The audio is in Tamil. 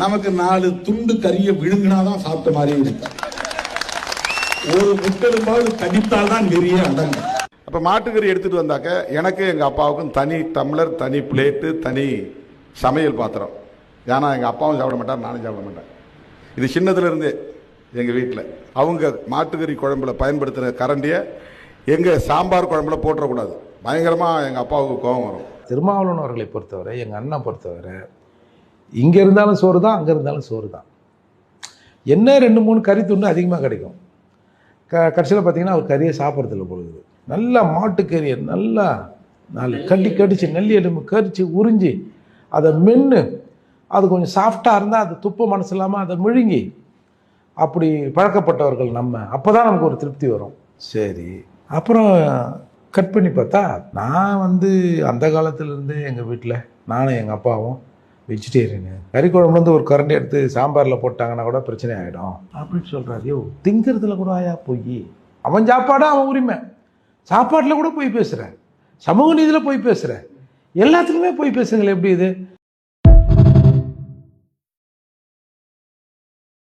நமக்கு 4 துண்டு கறியை விழுங்கினாதான் சாப்பிட்ட மாதிரி இருக்கு. ஒரு முட்டெலும்பாவது கடித்தால் தான் நிறைய அடங்கும். அப்போ மாட்டுக்கறி எடுத்துகிட்டு வந்தாக்க எனக்கு எங்கள் அப்பாவுக்கும் தனி டம்ளர், தனி பிளேட்டு, தனி சமையல் பாத்திரம். ஏன்னா எங்கள் அப்பாவும் சாப்பிட மாட்டார், நானும் சாப்பிட மாட்டேன். இது சின்னதுலேருந்தே எங்கள் வீட்டில் அவங்க மாட்டுக்கறி குழம்புல பயன்படுத்துகிற கரண்டியை எங்கள் சாம்பார் குழம்புல போட்டுறக்கூடாது. பயங்கரமாக எங்கள் அப்பாவுக்கு கோபம் வரும். திருமாவளவன் அவர்களை பொறுத்தவரை, எங்கள் அண்ணன் பொறுத்தவரை, இங்கே இருந்தாலும் சோறு தான், அங்கே இருந்தாலும் சோறு தான். என்ன 2-3 கறி துண்டு அதிகமாக கிடைக்கும். கடைசியில் பார்த்தீங்கன்னா அவர் கறியை சாப்பிட்றதில்ல பொழுது. நல்லா மாட்டுக்கறியை நல்லா 4 கடிச்சு நெல்லி எலும்பு கடிச்சு உறிஞ்சி அதை மென்று அது கொஞ்சம் சாஃப்டாக இருந்தால் அது துப்ப மனசு இல்லாமல் அதை முழுங்கி அப்படி பழக்கப்பட்டவர்கள் நம்ம. அப்போ தான் நமக்கு ஒரு திருப்தி வரும். சரி, அப்புறம் கட் பண்ணி பார்த்தா நான் அந்த காலத்துலேருந்து எங்கள் வீட்டில் நானும் எங்கள் அப்பாவும் வெஜிடேரியனு. கறி குழம்புலேருந்து ஒரு கரண்டி எடுத்து சாம்பாரில் போட்டாங்கன்னா கூட பிரச்சனை ஆகிடும் அப்படின்னு சொல்கிறாரு. யோ, திங்கிறதுல கூட ஆயா போய் அவன் சாப்பாடா அவன் உரிமை. சாப்பாட்டில் கூட போய் பேசுகிறேன், சமூக நீதியில் போய் பேசுகிறேன், எல்லாத்துக்குமே போய் பேசுங்களேன். எப்படி இது?